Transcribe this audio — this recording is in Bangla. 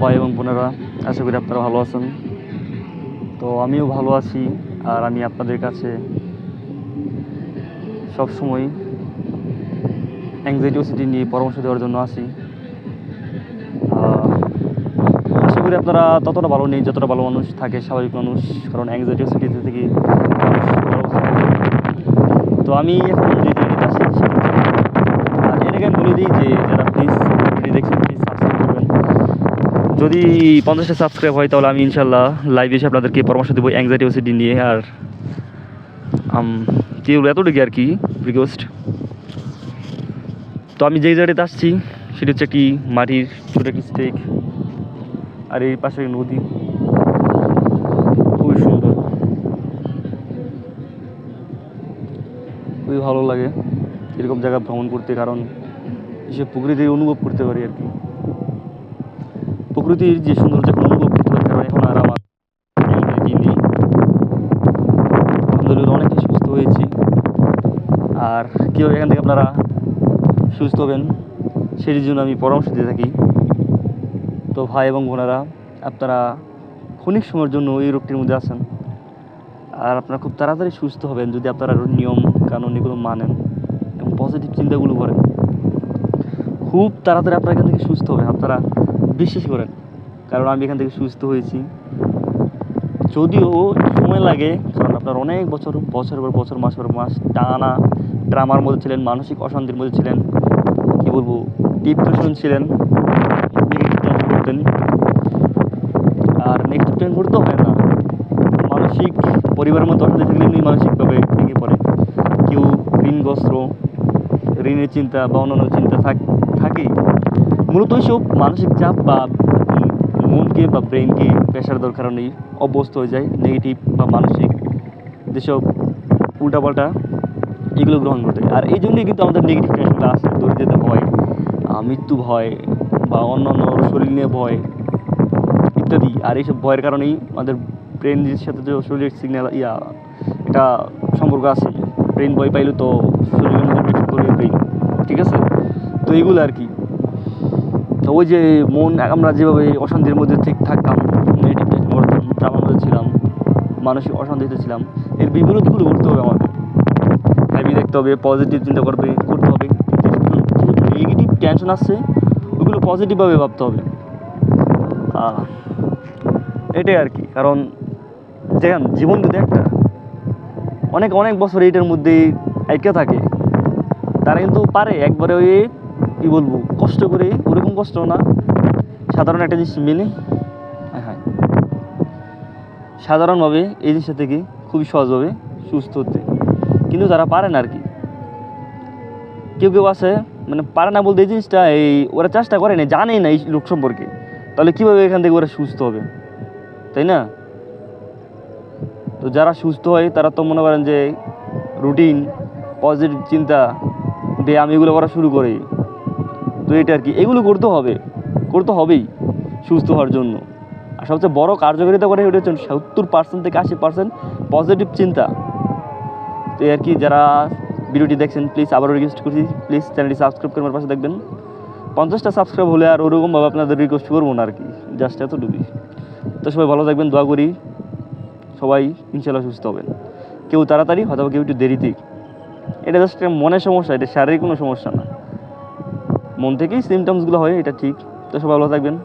ভাই এবং বোনেরা, আশা করি আপনারা ভালো আছেন। তো আমিও ভালো আছি, আর আমি আপনাদের কাছে সবসময় অ্যাংজাইটি ওসিডি নিয়ে পরামর্শ দেওয়ার জন্য আসি। আশা করি আপনারা ততটা ভালো নেই যতটা ভালো মানুষ থাকে, স্বাভাবিক মানুষ, কারণ অ্যাংজাইটি ওসিডি থেকে তো আমি এখন যে জায়গাতে আসি আর এর আগে আমি বলে দিই যে যারা প্লিজ ভিডিও দেখছেন প্লিজ সাবস্ক্রাইব করবেন। যদি 50টা সাবস্ক্রাইব হয় তাহলে আমি ইনশাল্লাহ লাইভ এসে আপনাদেরকে পরামর্শ দেবো অ্যাংজাইটি ওসিডি নিয়ে। আর কি বলবো, এতটুকু আর কি রিকোয়েস্ট। তো আমি যেই জায়গাটাতে আসছি সেটা হচ্ছে একটি মাটির ছোটো একটি স্টেক, আর এই পাশে নদী, খুবই সুন্দর, খুবই ভালো লাগে এরকম জায়গা ভ্রমণ করতে, কারণ এসব প্রকৃতির অনুভব করতে পারি আর কি। প্রকৃতির যে সৌন্দর্য এখন অনুভব করতে পারি, কারণ এখন আর আমার নেই। আলহামদুলিল্লাহ অনেকটা সুস্থ হয়েছি। আর কীভাবে এখান থেকে আপনারা সুস্থ হবেন সেটির জন্য আমি পরামর্শ দিয়ে থাকি। তো ভাই এবং বোনেরা, আপনারা ক্ষণিক সময়ের জন্য এই রোগটির মধ্যে আছেন, আর আপনারা খুব তাড়াতাড়ি সুস্থ হবেন যদি আপনারা নিয়ম কানুন এগুলো মানেন এবং পজিটিভ চিন্তাগুলো করেন। খুব তাড়াতাড়ি আপনারা এখান থেকে সুস্থ হবেন, আপনারা বিশ্বাস করেন, কারণ আমি এখান থেকে সুস্থ হয়েছি। যদিও সময় লাগে, কারণ আপনার অনেক বছরের পর বছর, মাসের পর মাস টানা ড্রামার মধ্যে ছিলেন, মানসিক অশান্তির মধ্যে ছিলেন, কী বলবো, ডিপ্রেশন ছিলেন, নেগেটিভ টেনশন করতেন। আর নেগেটিভ টেনশন করতেও হয় না, মানসিক পরিবারের মধ্যে অশান্তি থাকলে এমনি মানসিকভাবে ভেঙে পড়ে। কেউ ঋণগ্রস্ত, ঋণের চিন্তা বা অন্যান্য চিন্তা থাকেই। মূলত এইসব মানসিক চাপ বা মনকে বা ব্রেনকে প্রেশার দরকার নেই, অভ্যস্ত হয়ে যায় নেগেটিভ বা মানসিক যেসব উল্টাপাল্টা এগুলো গ্রহণ করতে। আর এই জন্যই কিন্তু আমাদের নেগেটিভ টেনশনটা আসে, দৌড়ে যেতে ভয়, মৃত্যু ভয় বা অন্যান্য শরীর নিয়ে ভয় ইত্যাদি। আর এইসব ভয়ের কারণেই আমাদের ব্রেনের সাথে যে শরীরের সিগন্যাল এটা সম্পর্ক আছে। ব্রেন ভয় পাইলে তো শরীরের মধ্যে কিছু করবে ব্রেন, ঠিক আছে? তো এইগুলো আর কি। তো ওই যে মন, আমরা যেভাবে অশান্তির মধ্যে থাকতাম, নেগেটিভ টেনশন করতাম, ড্রামার মধ্যে ছিলাম, মানসিক অশান্তিতে ছিলাম, এর বিপরীতগুলো করতে হবে আমাদের। ভাবি দেখতে হবে, পজিটিভ চিন্তা করতে হবে। নেগেটিভ টেনশন আসছে ওইগুলো পজিটিভভাবে ভাবতে হবে, এটাই আর কি। কারণ দেখেন, জীবন যদি একটা অনেক বছর এইটার মধ্যেই আইকা থাকে, তারা কিন্তু পারে একবারে ওই কী বলবো, কষ্ট করে, ওরকম কষ্ট না, সাধারণ একটা জিনিস মেনে সাধারণভাবে এই জিনিসটা থেকে খুবই সহজভাবে সুস্থ হতে। কিন্তু তারা পারে না আর কি। কেউ আছে মানে পারে না বলতে, এই জিনিসটা ওরা চেষ্টা করে না, জানেই না এই লোক সম্পর্কে, তাহলে কীভাবে এখান থেকে ওরা সুস্থ হবে, তাই না? তো যারা সুস্থ হয় তারা তো মনে করেন যে রুটিন, পজিটিভ চিন্তা, ব্যায়াম এগুলো করা শুরু করে। তো এটা আর কি, এগুলো করতে হবেই সুস্থ হওয়ার জন্য। আর সবচেয়ে বড় কার্যকারিতা করে এটা হচ্ছে 70% থেকে 80% পজিটিভ চিন্তা। তো আর কি, যারা ভিডিওটি দেখছেন প্লিজ আবারও রিকোয়েস্ট করছি, প্লিজ চ্যানেলটি সাবস্ক্রাইব করে আমার পাশে দেখবেন। 50টা সাবস্ক্রাইব হলে আর ওরকমভাবে আপনাদের রিকোয়েস্ট করবো না আর কি, জাস্ট এতটুকুই। তো সবাই ভালো থাকবেন, দোয়া করি সবাই ইনশাল্লাহ সুস্থ হবেন। কেউ তাড়াতাড়ি, হয়তো কেউ একটু দেরিতে। এটা জাস্ট মনের সমস্যা, এটা শারীরিক কোনো সমস্যা না, মন থেকেই সিমটমসগুলো হয়, এটা ঠিক। তো সবাই ভালো থাকবেন।